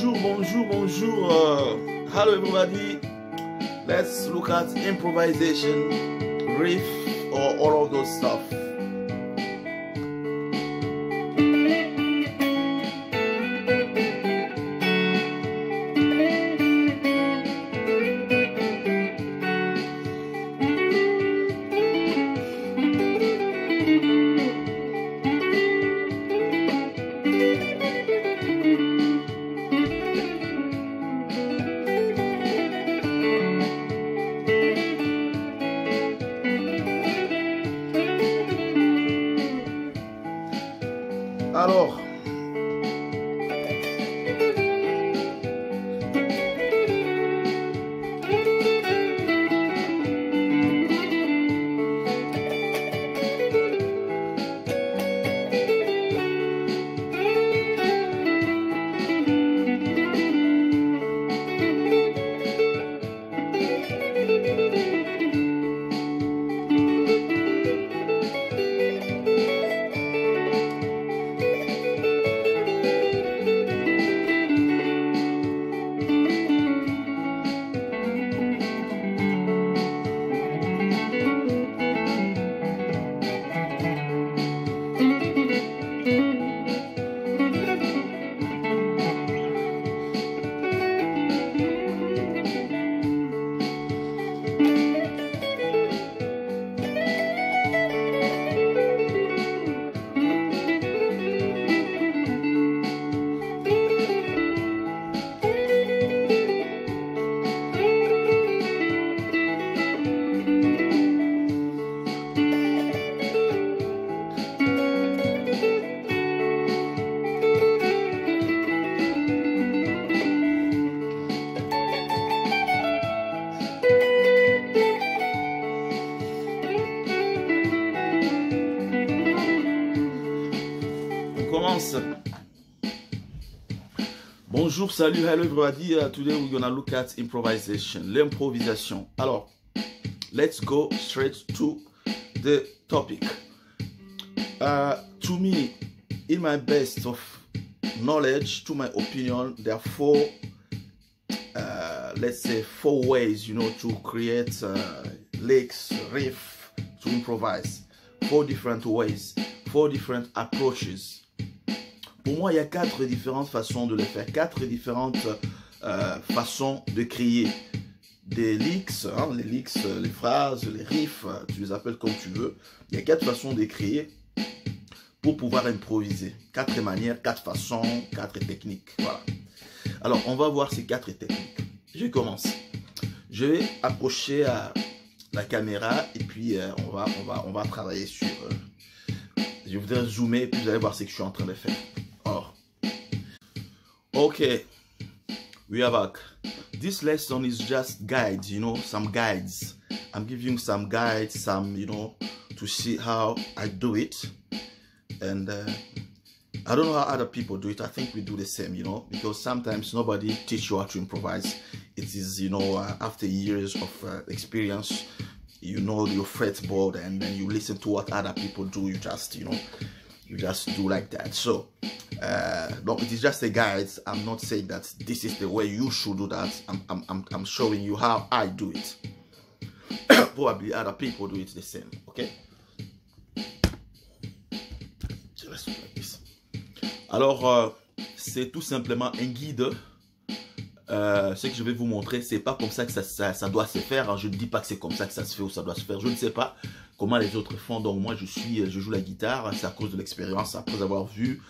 Bonjour. Hello everybody. Let's look at improvisation, riff, or all of those stuff. Alors, commence. Bonjour, salut, hello everybody. Today we're gonna look at improvisation, l'improvisation. Alors, let's go straight to the topic. To me, in my best of knowledge, to my opinion, there are four ways, to create licks, riff, to improvise. Four different ways, four different approaches. Pour moi, il y a quatre différentes façons de le faire, quatre différentes façons de créer des licks, les licks, les phrases, les riffs, tu les appelles comme tu veux. Il y a quatre façons de créer pour pouvoir improviser. Quatre manières, quatre façons, quatre techniques. Voilà. Alors, on va voir ces quatre techniques. Je commence. Je vais approcher la caméra et puis on va travailler sur... je voudrais zoomer et puis vous allez voir ce que je suis en train de faire. Alors, okay, we are back. This lesson is just guides, some guides. I'm giving you some guides, to see how I do it. And I don't know how other people do it. I think we do the same, because sometimes nobody teach you how to improvise. It is, after years of experience, your fretboard, and then you listen to what other people do. You just, you just do like that. So, no, it is just a guide. I'm not saying that this is the way you should do that. I'm showing you how I do it. Probably other people do it the same. Okay. Alors, c'est tout simplement un guide. Ce que je vais vous montrer, c'est pas comme ça que ça doit se faire. Je ne dis pas que c'est comme ça que ça se fait ou ça doit se faire. Je ne sais pas comment les autres font. Donc moi, je joue la guitare. C'est à cause de l'expérience. Après avoir vu,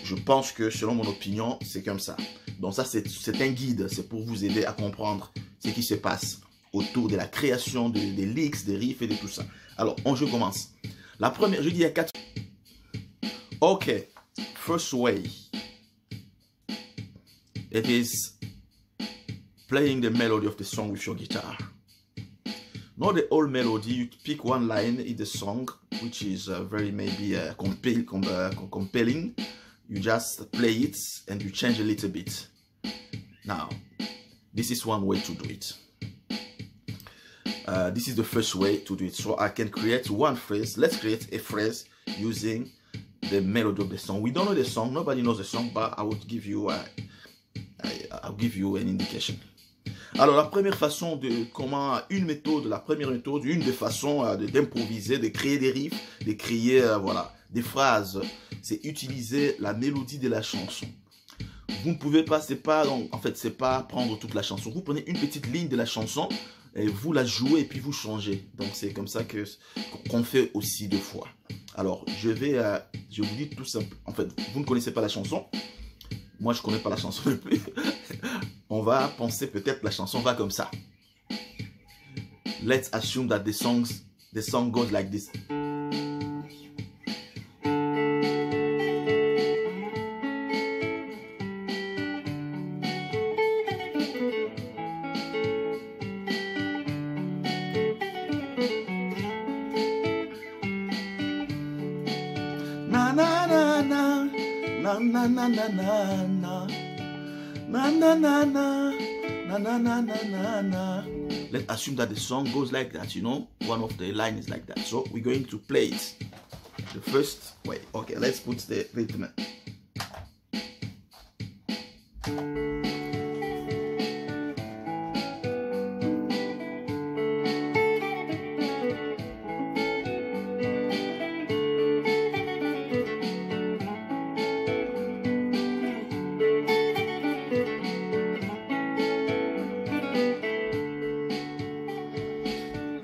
je pense que selon mon opinion, c'est comme ça. Donc ça, c'est un guide. C'est pour vous aider à comprendre ce qui se passe autour de la création des licks, des riffs et de tout ça. Alors, je commence. La première, je dis il y a quatre. Ok. First way, it is playing the melody of the song with your guitar. Not the whole melody, you pick one line in the song, which is very maybe compelling. You just play it and you change a little bit. Now, this is one way to do it. This is the first way to do it. So I can create one phrase. Let's create a phrase using the melody of the song. We don't know the song, nobody knows the song, but I would give you I'll give you an indication. Alors, la première façon de comment, une des façons d'improviser, de créer des riffs, de créer, voilà, des phrases, c'est utiliser la mélodie de la chanson. Vous ne pouvez pas, c'est pas prendre toute la chanson. Vous prenez une petite ligne de la chanson et vous la jouez et puis vous changez. Donc, c'est comme ça qu'on fait aussi deux fois. Alors, je vous dis tout simple. En fait, vous ne connaissez pas la chanson. Moi, je ne connais pas la chanson non plus. On va penser peut-être la chanson va comme ça. Let's assume that the song goes like this. Na na na na na na na na na na. Na na na na na na na na na. Let's assume that the song goes like that, you know. One of the lines is like that. So we're going to play it the first way. Okay, let's put the rhythm.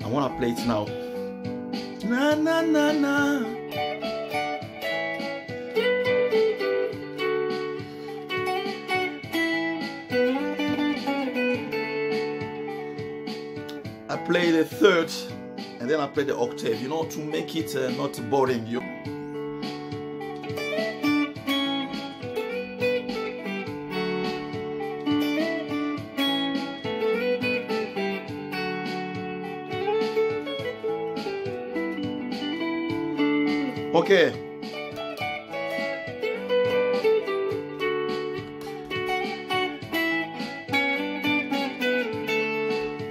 I want to play it now. Na na na na. I play the third and then I play the octave, you know, to make it not boring you. Okay.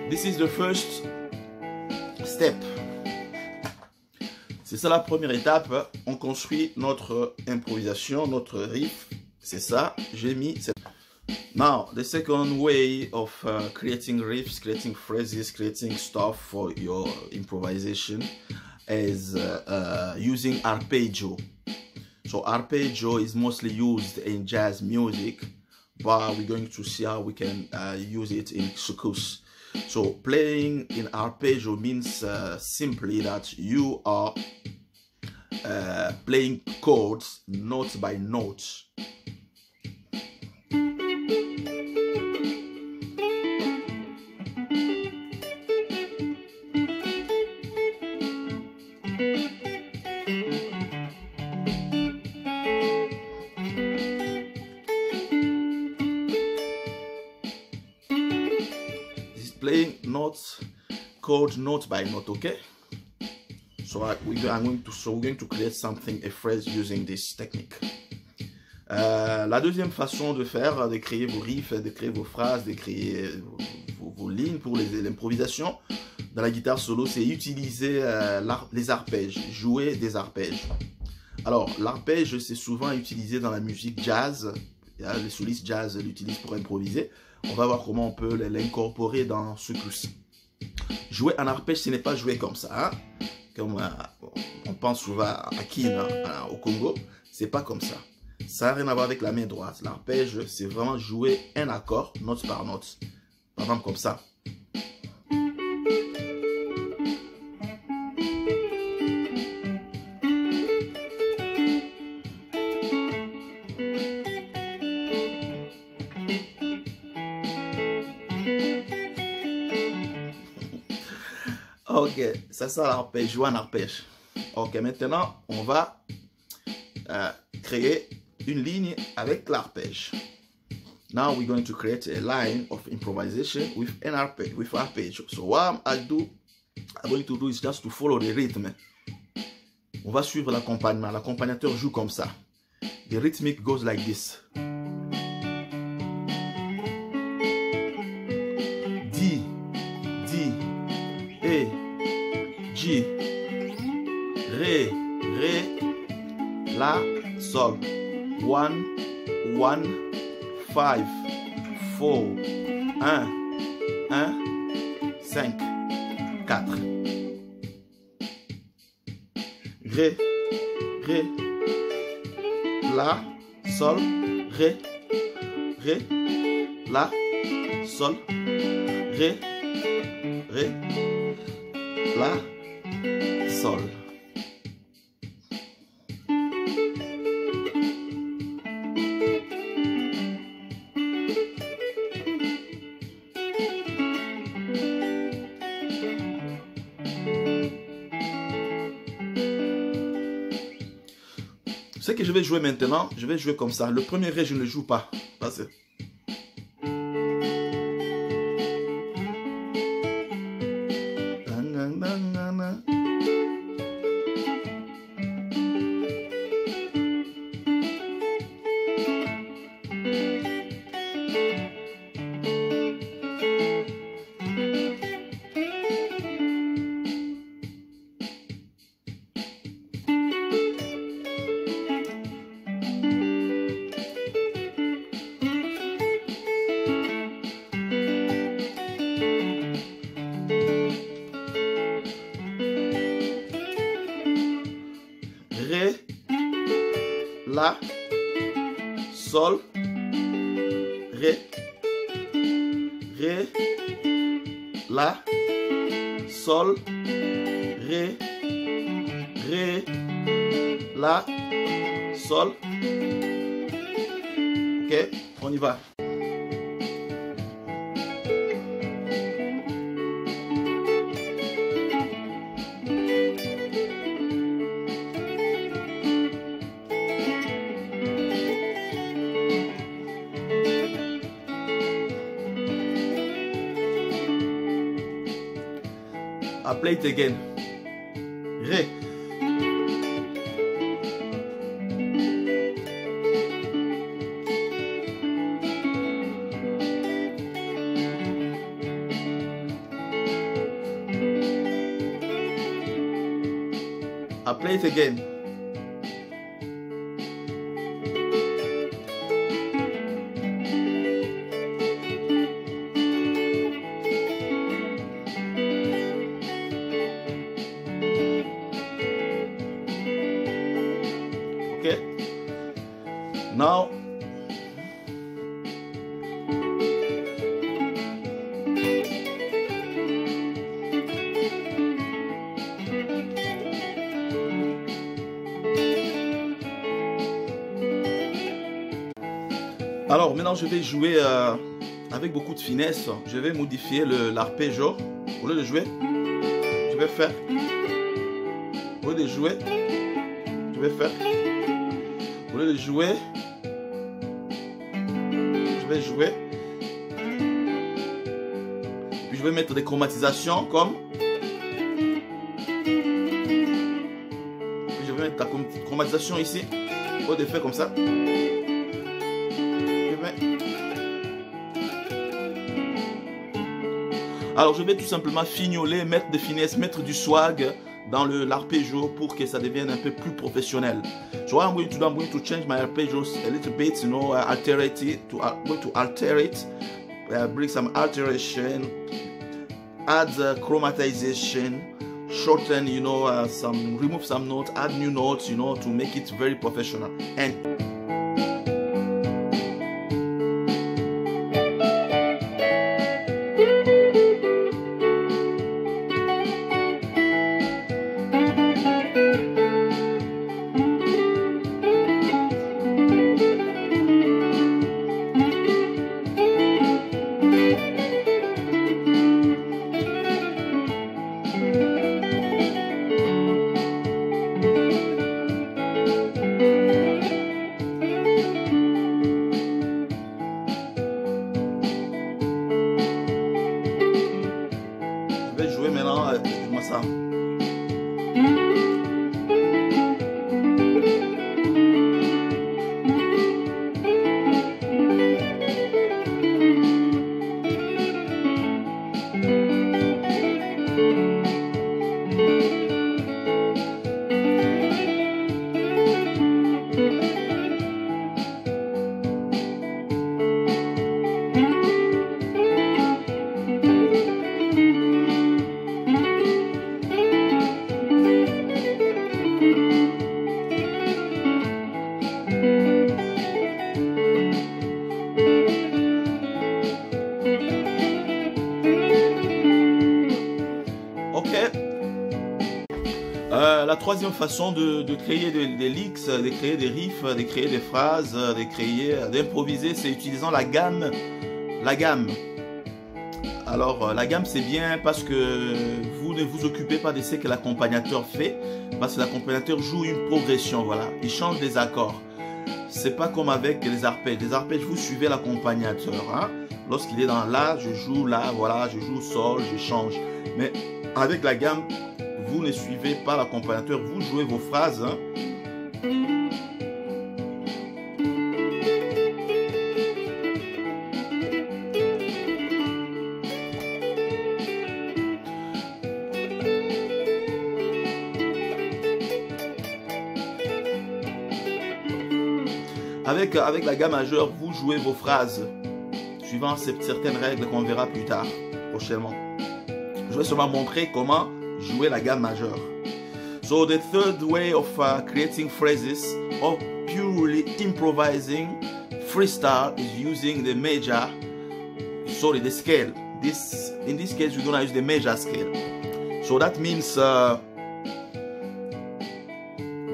This is the first step. C'est ça la première étape. On construit notre improvisation, notre riff. C'est ça. J'ai mis. Now, the second way of creating riffs, creating phrases, creating stuff for your improvisation is using arpeggio. So arpeggio is mostly used in jazz music, but we're going to see how we can use it in soukous. So playing in arpeggio means simply that you are playing chords note by note. Playing notes, chord note by note, okay? So we're going to create something, a phrase using this technique. La deuxième façon de faire, de créer vos riffs, de créer vos phrases, de créer vos lignes pour l'improvisation dans la guitare solo, c'est utiliser les arpèges, jouer des arpèges. Alors, l'arpège, c'est souvent utilisé dans la musique jazz. Les solistes jazz l'utilisent pour improviser. On va voir comment on peut l'incorporer dans ce coup-ci. Jouer un arpège, ce n'est pas jouer comme ça. Hein? Comme on pense souvent à Kin, au Congo. C'est pas comme ça. Ça n'a rien à voir avec la main droite. L'arpège, c'est vraiment jouer un accord, note par note. Par exemple, comme ça. Ok, c'est ça l'arpège, jouer un arpège. Ok, maintenant, on va créer une ligne avec l'arpège. Now we're going to create a line of improvisation with an arpège, with arpeggio. So what I'm going to do is just to follow the rhythm. On va suivre l'accompagnement. L'accompagnateur joue comme ça. The rhythmic goes like this. D, D, E, G, Ré, Ré, La, Sol. 1, 1, 5, 4, 1, 1, 5, 4. Ré, Ré, La, Sol, Ré, Ré, La, Sol, Ré, Ré, La, Sol. Ce que je vais jouer maintenant, je vais jouer comme ça. Le premier Ré, je ne le joue pas. Là, c'est... Ré, La, Sol, Ré, Ré, La, Sol, Ré, Ré, La, Sol. Ok, on y va. I play it again. Ré. I play it again. Okay. Now alors maintenant je vais jouer avec beaucoup de finesse. Je vais modifier l'arpéggio. Au lieu de jouer, je vais faire. Au lieu de jouer, je vais faire. Au lieu de jouer, je vais jouer. Puis je vais mettre des chromatisations comme. Puis je vais mettre la chromatisation ici. Au lieu de faire comme ça. Alors je vais tout simplement fignoler, mettre de finesse, mettre du swag dans l'arpeggio pour que ça devienne un peu plus professionnel. So I'm going to change my arpeggios a little bit, you know, alter it, bring some alteration, add chromatization, shorten, you know, remove some notes, add new notes, you know, to make it very professional. And La troisième façon de créer des licks, de créer des riffs, de créer des phrases, d'improviser, c'est utilisant la gamme. La gamme. Alors, la gamme, c'est bien parce que vous ne vous occupez pas de ce que l'accompagnateur fait, parce que l'accompagnateur joue une progression, voilà. Il change des accords. C'est pas comme avec les arpèges. Les arpèges, vous suivez l'accompagnateur. Hein? Lorsqu'il est dans la, je joue là, voilà, je joue sol, je change. Mais avec la gamme, vous ne suivez pas l'accompagnateur, vous jouez vos phrases. Hein? Avec la gamme majeure, vous jouez vos phrases suivant certaines règles qu'on verra plus tard, prochainement. Je vais seulement montrer comment jouer la gamme majeure. So the third way of creating phrases or purely improvising freestyle is using the major, sorry, the scale. In this case, we're gonna use the major scale. So that means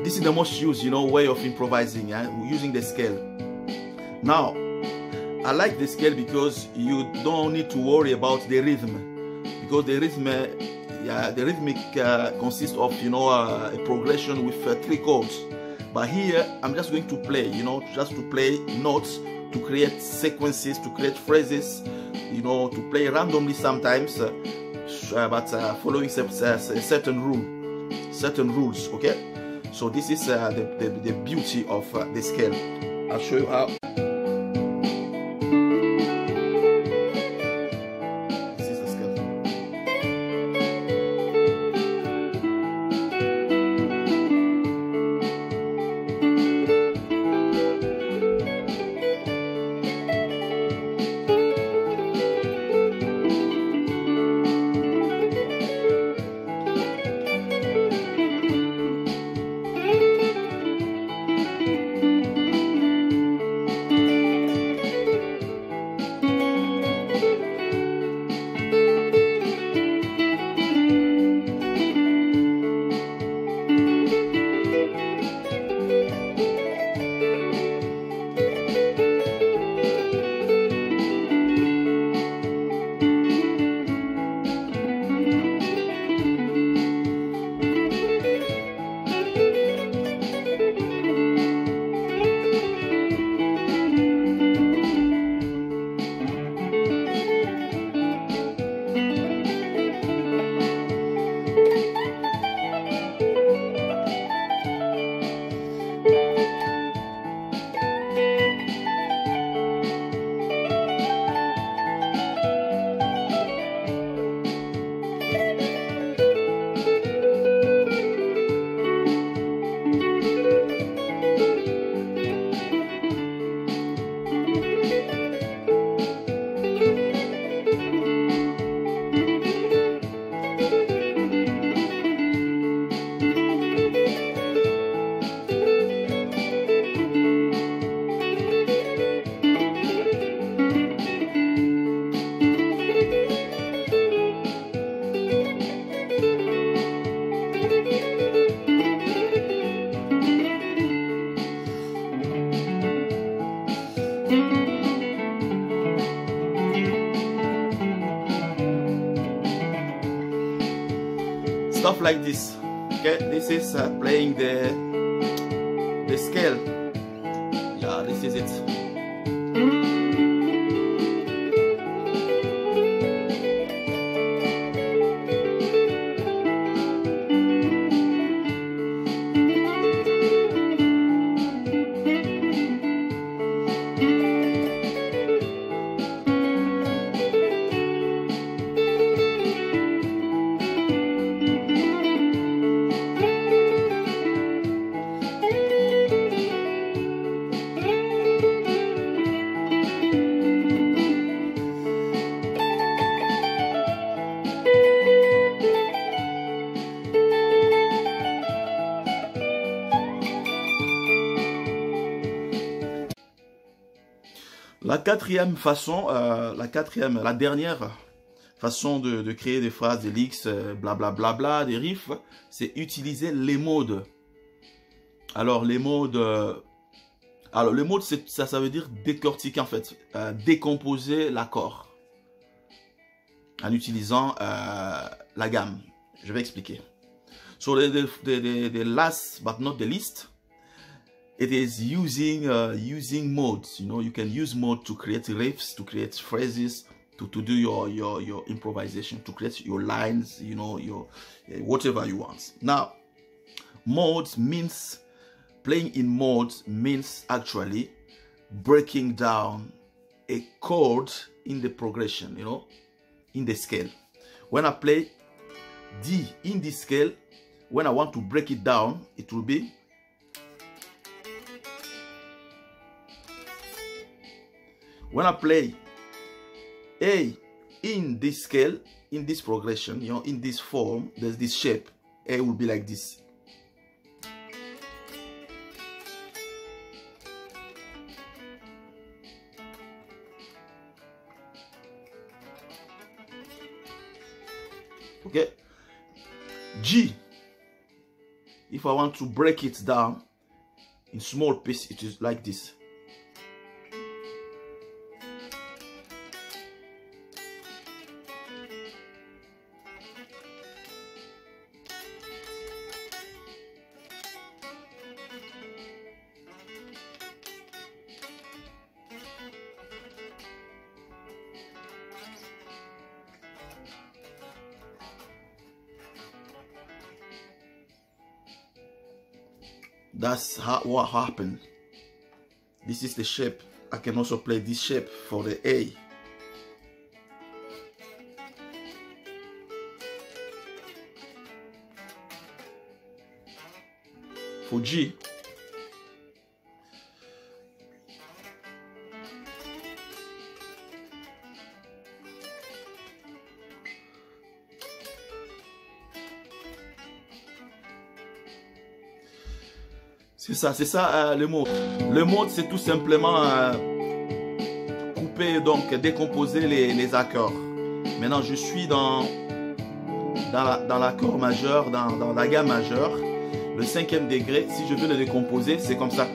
this is the most used, way of improvising, using the scale. Now, I like the scale because you don't need to worry about the rhythm, because the rhythmic consists of, a progression with 3 chords. But here, I'm just going to play, just to play notes, to create sequences, to create phrases, to play randomly sometimes, but following certain rules, okay? So this is the beauty of the scale. I'll show you how. This is the scale. Stuff like this. Okay, this is playing the scale. Yeah, this is it. La quatrième façon, la dernière façon de créer des phrases, des licks, blablabla, bla, des riffs, c'est utiliser les modes. Alors les modes, ça veut dire décortiquer en fait, décomposer l'accord en utilisant la gamme. Je vais expliquer. So the last but not the least, it is using modes. You know, you can use mode to create riffs, to create phrases, to do your improvisation, to create your lines, you know, your whatever you want. Now, modes means playing in modes means actually breaking down a chord in the progression, you know, in the scale. When I play D in this scale, when I want to break it down, it will be when I play A in this scale, in this progression, you know, in this form, there's this shape. A will be like this. Okay. G, if I want to break it down in small pieces, it is like this. That's what happened. This is the shape. I can also play this shape for the A. For G, c'est ça le mot. Le mode, c'est tout simplement couper, donc décomposer les accords. Maintenant, je suis dans l'accord majeur, dans la gamme majeure, le 5e degré. Si je veux le décomposer, c'est comme ça.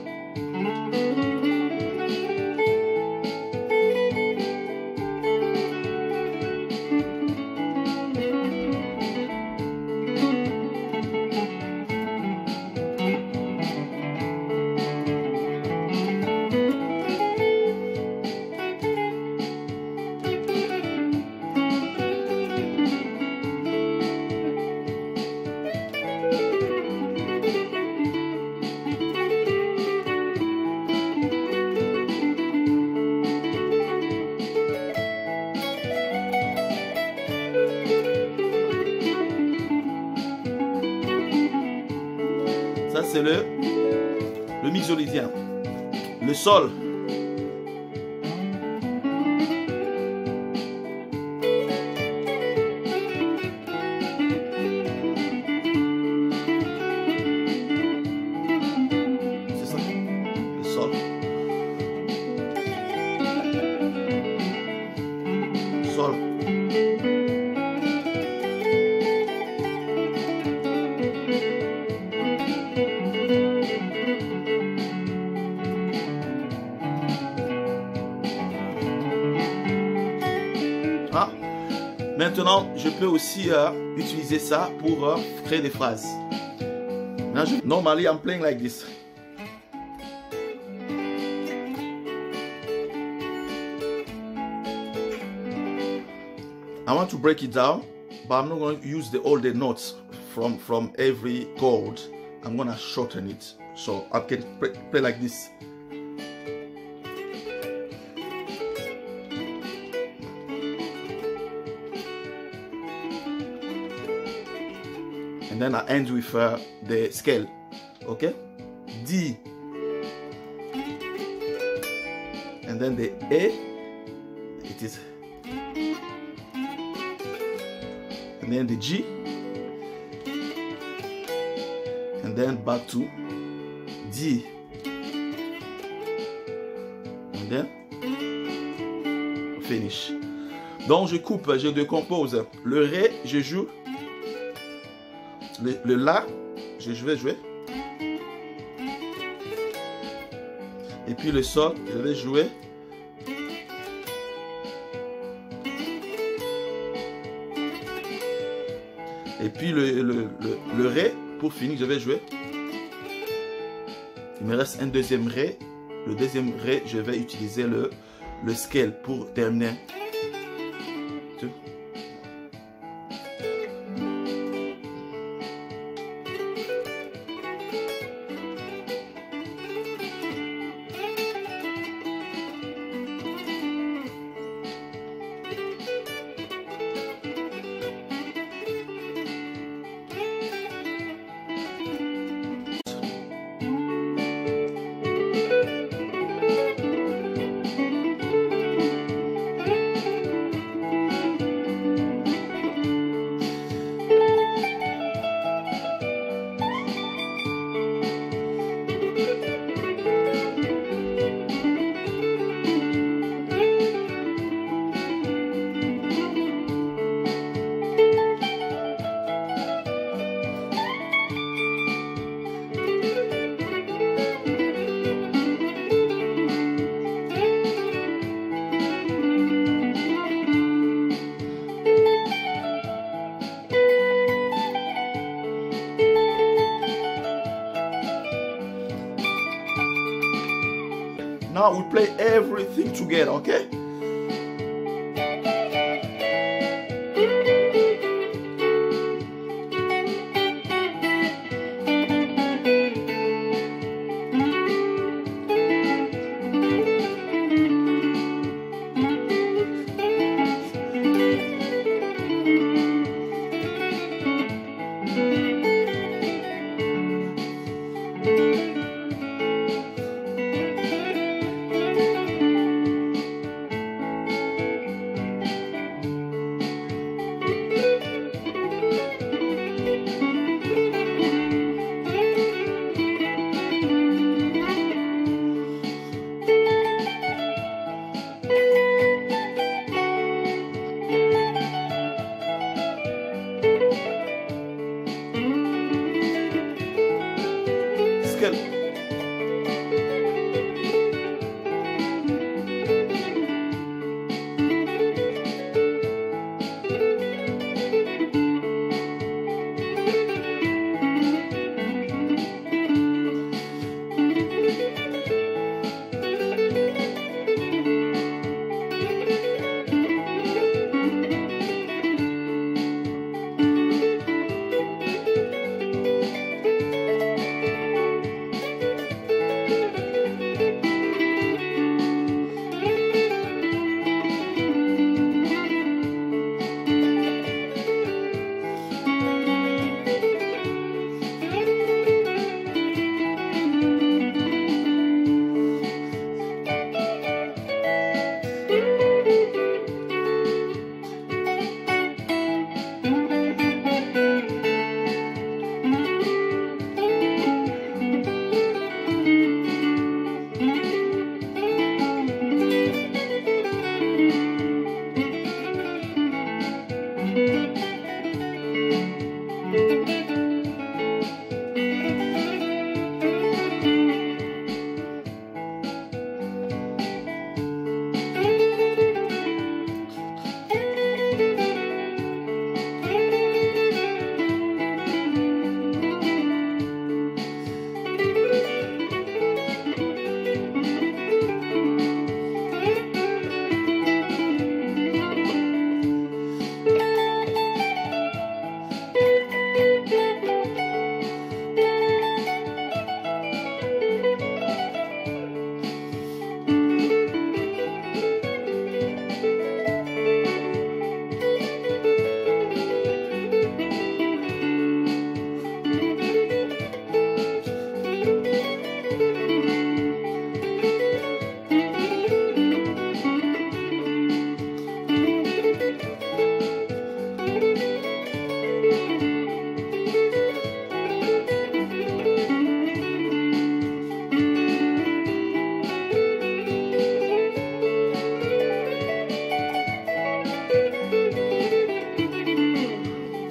Ça, c'est le mixolydien. Le sol. C'est ça. Le sol. Sol. Maintenant, je peux aussi utiliser ça pour créer des phrases. Normally, I'm playing like this. I want to break it down, but I'm not going to use all the notes from every chord. I'm going to shorten it, so I can play like this. And then I end with the scale, okay? D, and then the A, it is, and then the G, and then back to D, and then finish. Donc je coupe, je décompose. Le Ré, je joue. Le La, je vais jouer. Et puis le Sol, je vais jouer. Et puis le Ré, pour finir, je vais jouer. Il me reste un deuxième Ré. Le deuxième Ré, je vais utiliser le scale pour terminer. Now we play everything together, okay?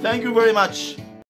Thank you very much.